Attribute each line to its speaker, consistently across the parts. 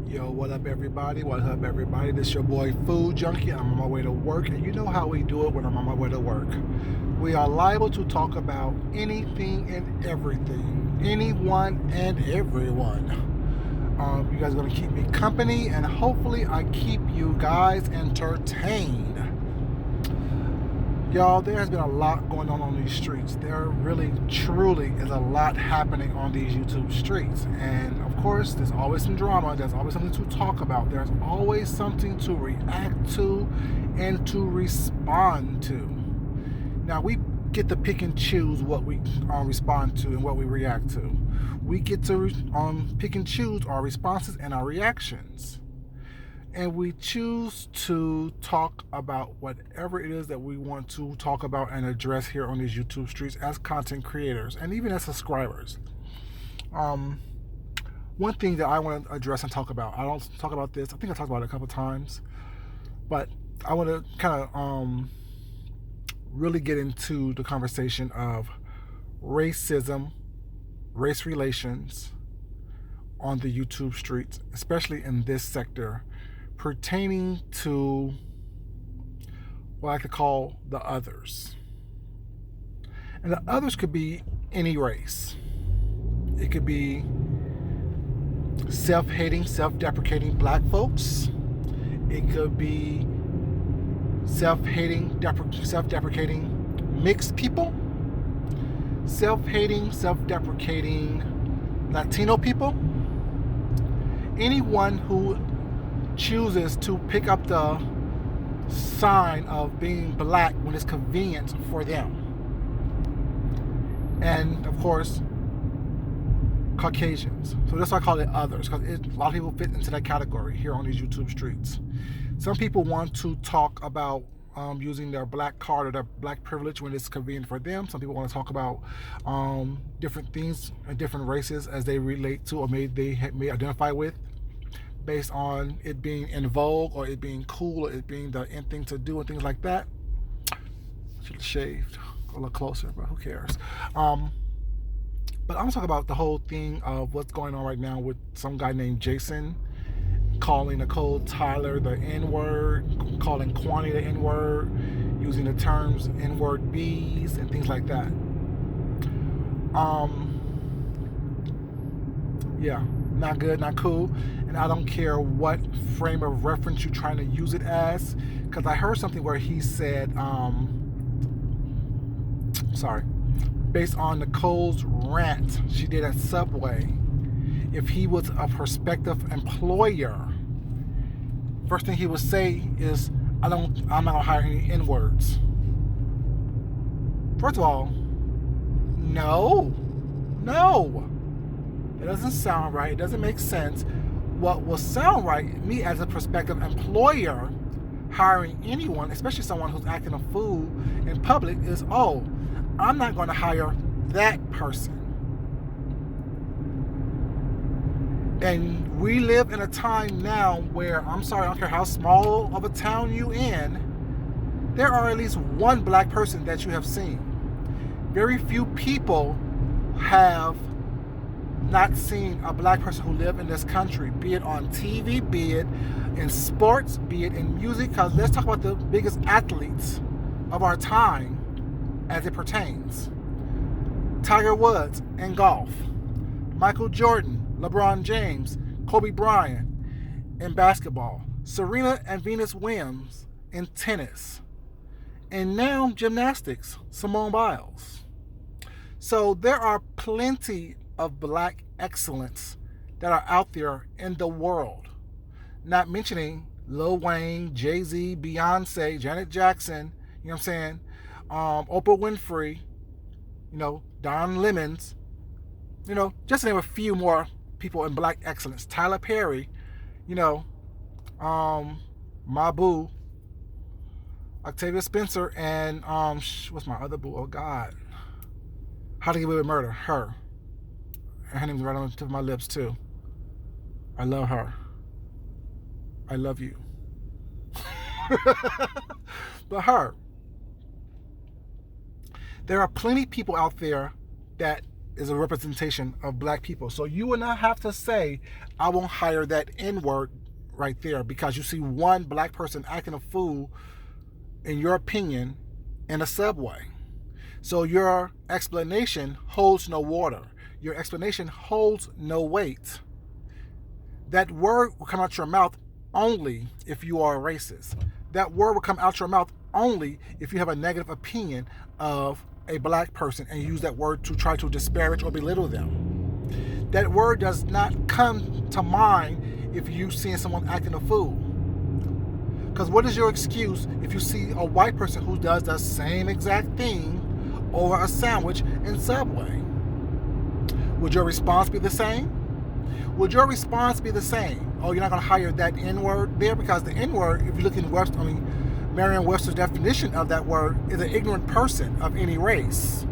Speaker 1: Yo, what up, everybody? What up, everybody? This your boy Food Junkie. I'm on my way to work, and you know how we do it when I'm on my way to work. We are liable to talk about anything and everything, anyone and everyone. You guys are going to keep me company, and hopefully I keep you guys entertained. Y'all, there has been a lot going on these streets. There really, truly is a lot happening on these YouTube streets. And of course, there's always some drama. There's always something to talk about. There's always something to react to and to respond to. Now, we get to pick and choose what we respond to and what we react to. We get to pick and choose our responses and our reactions. And we choose to talk about whatever it is that we want to talk about and address here on these YouTube streets as content creators and even as subscribers. One thing that I want to address and talk about, I don't talk about this, I think I talked about it a couple times, but I want to kind of really get into the conversation of racism, race relations on the YouTube streets, especially in this sector, pertaining to what I could call the others. And the others could be any race. It could be self-hating, self-deprecating black folks. It could be self-hating, self-deprecating mixed people. Self-hating, self-deprecating Latino people. Anyone who chooses to pick up the sign of being black when it's convenient for them. And of course, Caucasians. So that's why I call it others, because a lot of people fit into that category here on these YouTube streets. Some people want to talk about using their black card or their black privilege when it's convenient for them. Some people want to talk about different things and different races as they relate to or may identify with, based on it being in vogue or it being cool or it being the in thing to do and things like that. Should have shaved a little closer, but who cares? But I'm gonna talk about the whole thing of what's going on right now with some guy named Jason calling Nicole Tyler the N-word, calling Kwani the N-word, using the terms N-word bees and things like that. Yeah, not good, not cool. And I don't care what frame of reference you're trying to use it as, because I heard something where he said, based on Nicole's rant she did at Subway, if he was a prospective employer, first thing he would say is, I'm not gonna hire any N-words. First of all, no. It doesn't sound right. It doesn't make sense. What will sound right, me as a prospective employer hiring anyone, especially someone who's acting a fool in public, is, I'm not going to hire that person. And we live in a time now where, I'm sorry, I don't care how small of a town you in, there are at least one black person that you have seen. Very few people have not seen a black person who live in this country, be it on TV, be it in sports, be it in music, because let's talk about the biggest athletes of our time as it pertains. Tiger Woods in golf, Michael Jordan, LeBron James, Kobe Bryant in basketball, Serena and Venus Williams in tennis, and now gymnastics, Simone Biles. So there are plenty of black excellence that are out there in the world. Not mentioning Lil Wayne, Jay-Z, Beyonce, Janet Jackson, you know what I'm saying? Oprah Winfrey, Don Lemons, just to name a few more people in black excellence. Tyler Perry, Mabu, Octavia Spencer, and what's my other boo? Oh God. How to Get Away with Murder. Her. And her name's right on the tip of my lips too. I love her. I love you. But her. There are plenty of people out there that is a representation of black people. So you will not have to say, I won't hire that N-word right there because you see one black person acting a fool, in your opinion, in a subway. So your explanation holds no water. Your explanation holds no weight. That word will come out your mouth only if you are a racist. That word will come out your mouth only if you have a negative opinion of a black person and use that word to try to disparage or belittle them. That word does not come to mind if you seeing someone acting a fool. Because what is your excuse if you see a white person who does the same exact thing over a sandwich in Subway? Would your response be the same? Would your response be the same? Oh, you're not going to hire that N-word there? Because the N-word, if you look in Merriam-Webster's definition of that word, is an ignorant person of any race.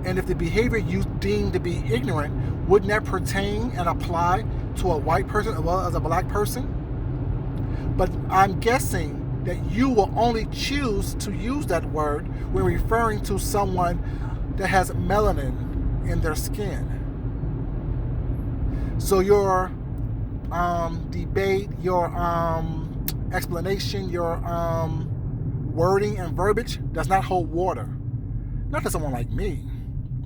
Speaker 1: And if the behavior you deem to be ignorant, wouldn't that pertain and apply to a white person as well as a black person? But I'm guessing that you will only choose to use that word when referring to someone that has melanin in their skin. So your debate, your explanation, your wording and verbiage does not hold water. Not to someone like me.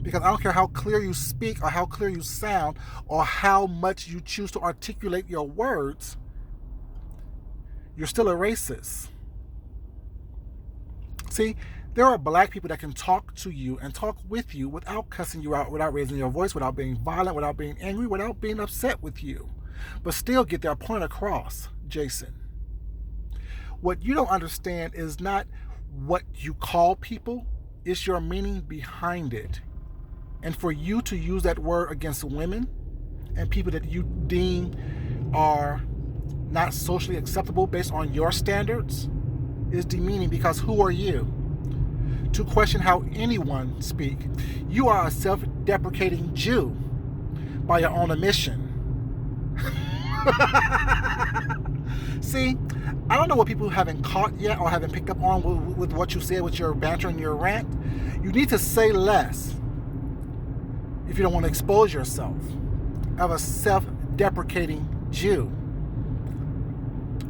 Speaker 1: Because I don't care how clear you speak or how clear you sound or how much you choose to articulate your words, you're still a racist. See, there are black people that can talk to you and talk with you without cussing you out, without raising your voice, without being violent, without being angry, without being upset with you, but still get their point across, Jason. What you don't understand is not what you call people, it's your meaning behind it. And for you to use that word against women and people that you deem are not socially acceptable based on your standards is demeaning, because who are you to question how anyone speak? You are a self-deprecating Jew by your own admission. See, I don't know what people haven't caught yet or haven't picked up on with what you said with your banter and your rant. You need to say less if you don't want to expose yourself of a self-deprecating Jew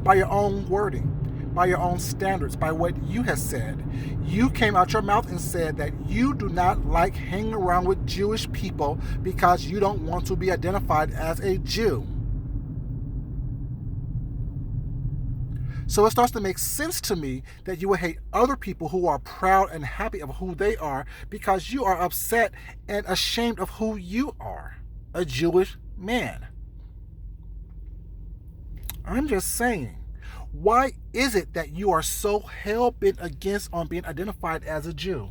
Speaker 1: by your own wording, by your own standards, by what you have said. You came out your mouth and said that you do not like hanging around with Jewish people because you don't want to be identified as a Jew. So it starts to make sense to me that you would hate other people who are proud and happy of who they are because you are upset and ashamed of who you are, a Jewish man. I'm just saying, why is it that you are so hell-bent against on being identified as a Jew?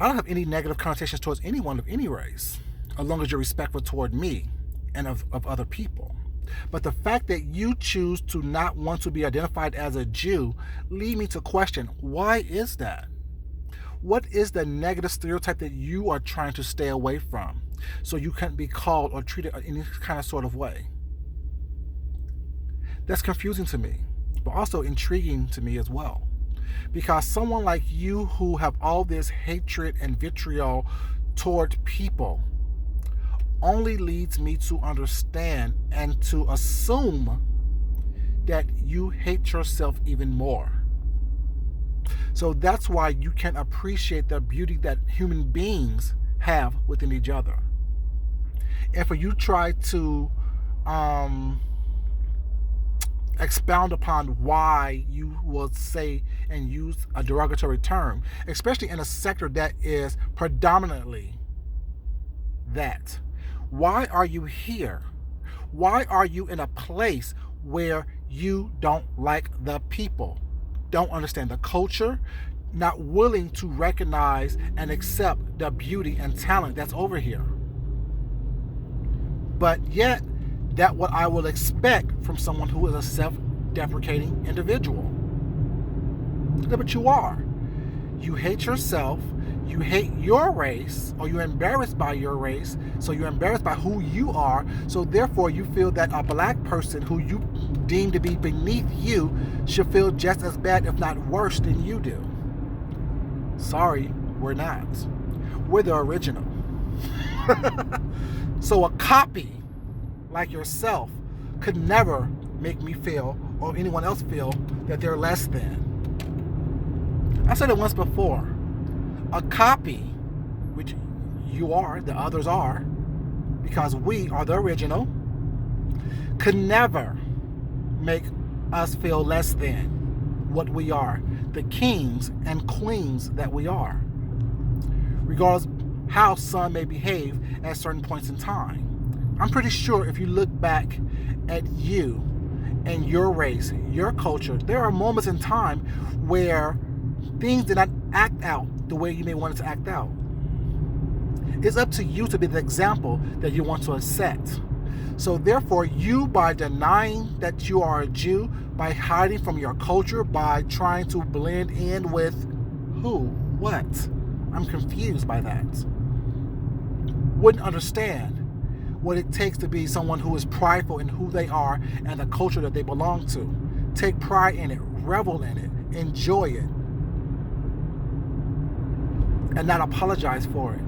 Speaker 1: I don't have any negative connotations towards anyone of any race, as long as you're respectful toward me and of other people. But the fact that you choose to not want to be identified as a Jew lead me to question, why is that? What is the negative stereotype that you are trying to stay away from so you can't be called or treated in any kind of sort of way? That's confusing to me, but also intriguing to me as well. Because someone like you who have all this hatred and vitriol toward people only leads me to understand and to assume that you hate yourself even more. So that's why you can appreciate the beauty that human beings have within each other. And for you to try to expound upon why you will say and use a derogatory term, especially in a sector that is predominantly that. Why are you here? Why are you in a place where you don't like the people, don't understand the culture, not willing to recognize and accept the beauty and talent that's over here? But yet, that's what I will expect from someone who is a self-deprecating individual. But you are. You hate yourself. You hate your race, or you're embarrassed by your race, so you're embarrassed by who you are, so therefore you feel that a black person who you deem to be beneath you should feel just as bad, if not worse, than you do. Sorry, we're not. We're the original. So a copy like yourself could never make me feel or anyone else feel that they're less than. I said it once before. A copy, which you are, the others are, because we are the original, could never make us feel less than what we are, the kings and queens that we are, regardless how some may behave at certain points in time. I'm pretty sure if you look back at you and your race, your culture, there are moments in time where things did not act out the way you may want it to act out. It's up to you to be the example that you want to set. So therefore, you, by denying that you are a Jew, by hiding from your culture, by trying to blend in with who, what? I'm confused by that. Wouldn't understand what it takes to be someone who is prideful in who they are and the culture that they belong to. Take pride in it, revel in it, enjoy it, and not apologize for it.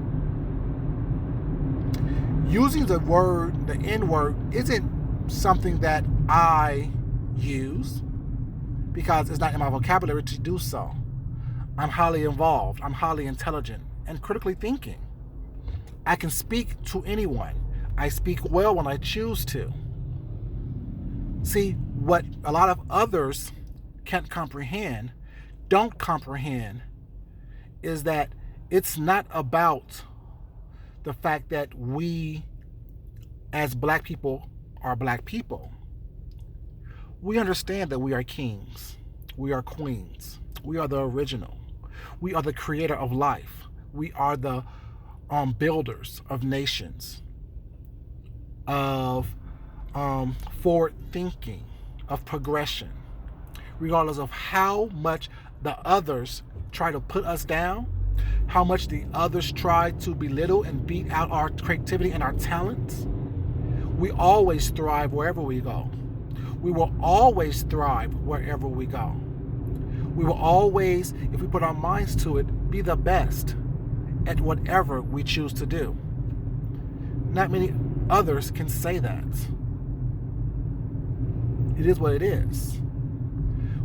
Speaker 1: Using the word, the N-word, isn't something that I use because it's not in my vocabulary to do so. I'm highly involved, I'm highly intelligent, and critically thinking. I can speak to anyone. I speak well when I choose to. See, what a lot of others can't comprehend, don't comprehend, is that it's not about the fact that we as black people are black people. We understand that we are kings, we are queens, we are the original, we are the creator of life, we are the builders of nations, of forward thinking, of progression, regardless of how much the others try to put us down, how much the others try to belittle and beat out our creativity and our talents. We always thrive wherever we go. We will always thrive wherever we go. We will always, if we put our minds to it, be the best at whatever we choose to do. Not many others can say that. It is what it is.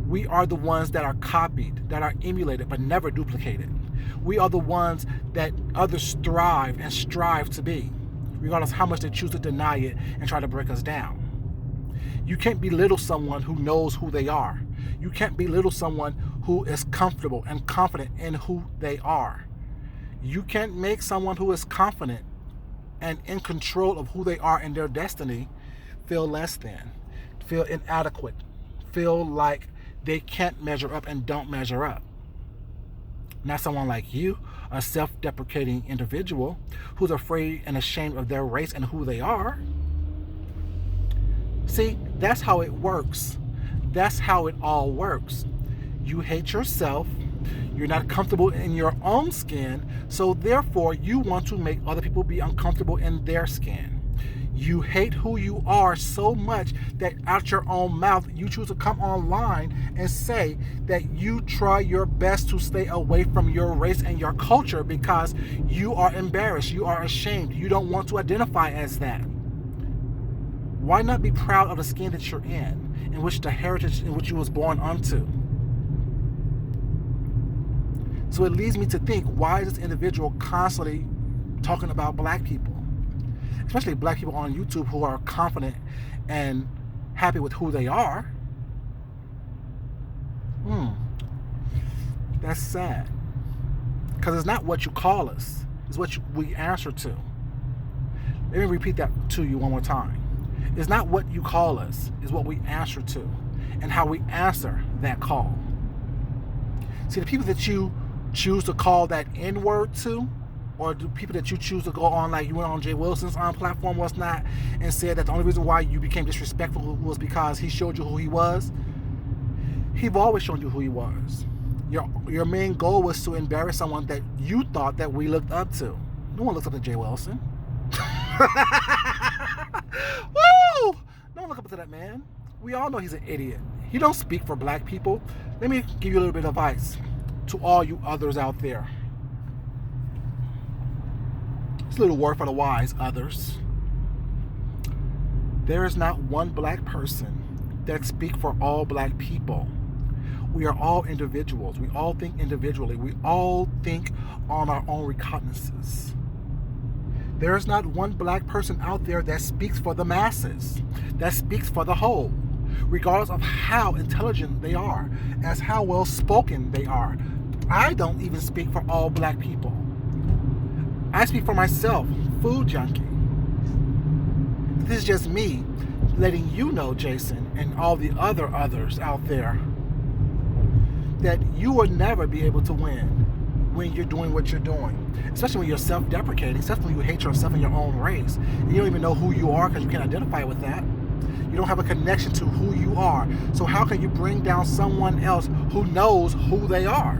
Speaker 1: We are the ones that are copied, that are emulated, but never duplicated. We are the ones that others thrive and strive to be, regardless of how much they choose to deny it and try to break us down. You can't belittle someone who knows who they are. You can't belittle someone who is comfortable and confident in who they are. You can't make someone who is confident and in control of who they are and their destiny feel less than, feel inadequate, feel like they can't measure up and don't measure up. Not someone like you, a self-deprecating individual who's afraid and ashamed of their race and who they are. See, that's how it works. That's how it all works. You hate yourself. You're not comfortable in your own skin, so therefore you want to make other people be uncomfortable in their skin. You hate who you are so much that out your own mouth you choose to come online and say that you try your best to stay away from your race and your culture because you are embarrassed, you are ashamed, you don't want to identify as that. Why not be proud of the skin that you're in which the heritage in which you was born unto? So it leads me to think, why is this individual constantly talking about black people? Especially black people on YouTube who are confident and happy with who they are. That's sad. Because it's not what you call us, it's what we answer to. Let me repeat that to you one more time. It's not what you call us, it's what we answer to and how we answer that call. See, the people that you choose to call that N-word to, or the people that you choose to go on, like you went on Jay Wilson's platform, was not, and said that the only reason why you became disrespectful was because he showed you who he was. He've always shown you who he was. Your main goal was to embarrass someone that you thought that we looked up to. No one looks up to Jay Wilson. Woo! No one look up to that man. We all know he's an idiot. He don't speak for black people. Let me give you a little bit of advice to all you others out there. a little word for the wise, others. There is not one black person that speaks for all black people. We are all individuals. We all think individually. We all think on our own recognizances. There is not one black person out there that speaks for the masses, that speaks for the whole, regardless of how intelligent they are, as how well spoken they are. I don't even speak for all black people. I speak for myself, food junkie. This is just me letting you know, Jason, and all the other others out there, that you will never be able to win when you're doing what you're doing, especially when you're self-deprecating, especially when you hate yourself and your own race. And you don't even know who you are because you can't identify with that. You don't have a connection to who you are. So how can you bring down someone else who knows who they are?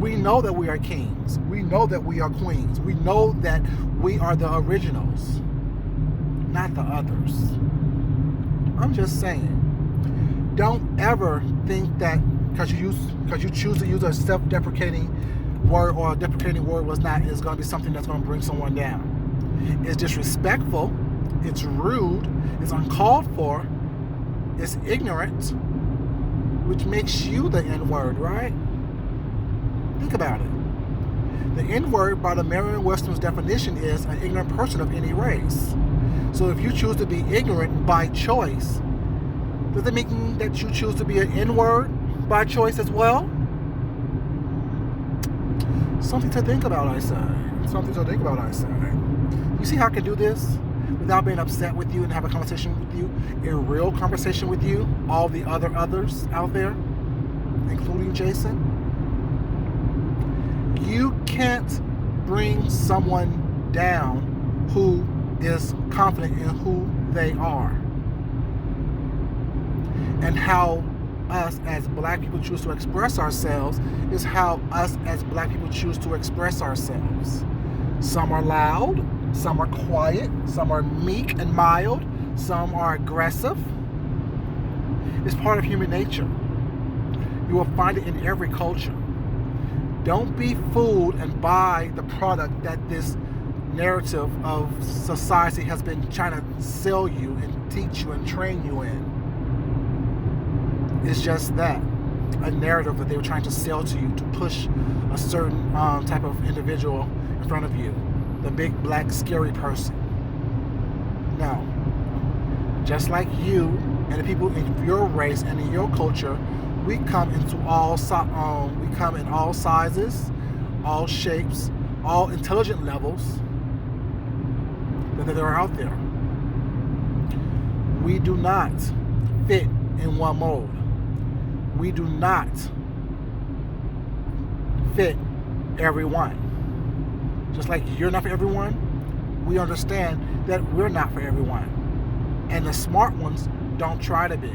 Speaker 1: We know that we are kings. We know that we are queens. We know that we are the originals, not the others. I'm just saying. Don't ever think that because you choose to use a self-deprecating word or a deprecating word is going to be something that's going to bring someone down. It's disrespectful. It's rude. It's uncalled for. It's ignorant, which makes you the N-word, right? Think about it. The N-word, by the Merriam-Webster's definition, is an ignorant person of any race. So if you choose to be ignorant by choice, does it mean that you choose to be an N-word by choice as well? Something to think about, I say. Something to think about, I say. You see how I can do this without being upset with you and have a conversation with you, a real conversation with you, all the other others out there, including Jason? You can't bring someone down who is confident in who they are. And how us as black people choose to express ourselves is how us as black people choose to express ourselves. Some are loud, some are quiet, some are meek and mild, some are aggressive. It's part of human nature. You will find it in every culture. Don't be fooled and buy the product that this narrative of society has been trying to sell you and teach you and train you in. It's just that, a narrative that they were trying to sell to you to push a certain type of individual in front of you, the big black scary person. No, just like you and the people in your race and in your culture, we come in all sizes, all shapes, all intelligent levels that are out there. We do not fit in one mold. We do not fit everyone. Just like you're not for everyone, we understand that we're not for everyone. And the smart ones don't try to be.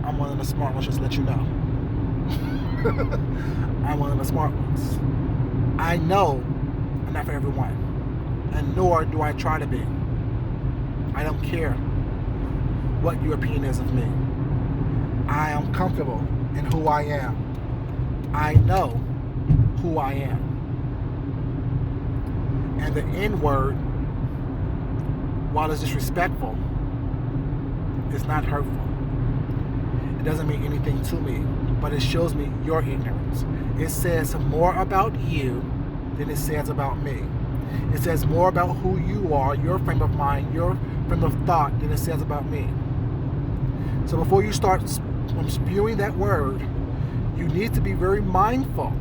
Speaker 1: I'm one of the smart ones, just to let you know. I'm one of the smart ones. I know I'm not for everyone. And nor do I try to be. I don't care what your opinion is of me. I am comfortable in who I am. I know who I am. And the N-word, while it's disrespectful, is not hurtful. It doesn't mean anything to me, but it shows me your ignorance. It says more about you than it says about me. It says more about who you are, your frame of mind, your frame of thought, than it says about me. So before you start spewing that word, you need to be very mindful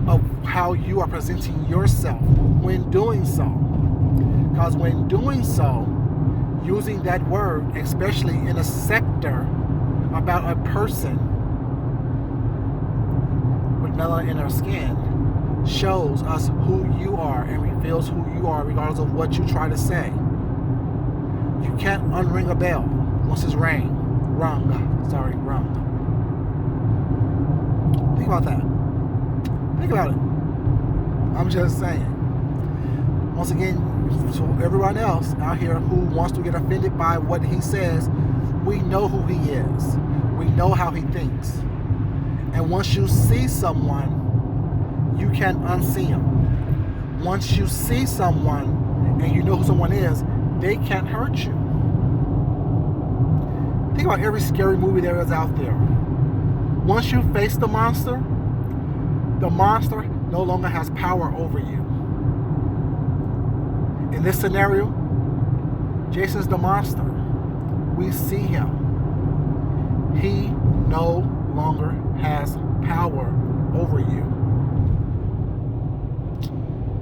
Speaker 1: of how you are presenting yourself when doing so. Because when doing so, using that word, especially in a sector about a person with melanin in their skin, shows us who you are and reveals who you are regardless of what you try to say. You can't unring a bell once it's rung. Think about that. Think about it. I'm just saying. Once again, so everyone else out here who wants to get offended by what he says, we know who he is. We know how he thinks. And once you see someone, you can unsee him. once you see someone and you know who someone is, they can't hurt you. Think about every scary movie there is out there. Once you face the monster no longer has power over you. In this scenario, Jason's the monster. We see him. He no longer has power over you.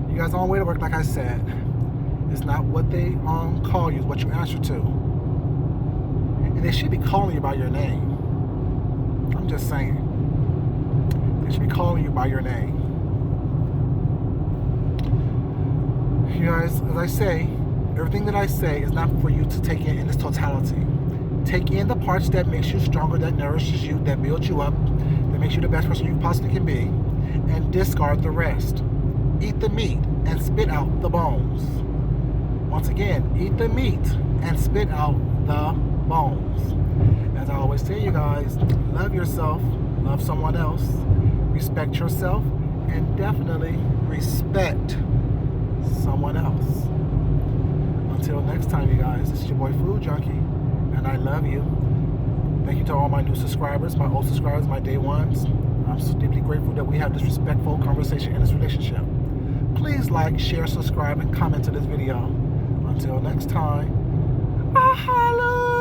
Speaker 1: You guys on the way to work, like I said. It's not what they call you, it's what you answer to. And they should be calling you by your name. I'm just saying. They should be calling you by your name. You guys, as I say, everything that I say is not for you to take in its totality. Take in the parts that makes you stronger, that nourishes you, that builds you up, that makes you the best person you possibly can be, and discard the rest. Eat the meat and spit out the bones. Once again, eat the meat and spit out the bones. As I always say, you guys, love yourself, love someone else, respect yourself, and definitely respect someone else. Until next time, you guys, this is your boy Food Junkie, and I love you. Thank you to all my new subscribers, my old subscribers, my day ones. I'm so deeply grateful that we have this respectful conversation in this relationship. Please like, share, subscribe, and comment to this video. Until next time, holla!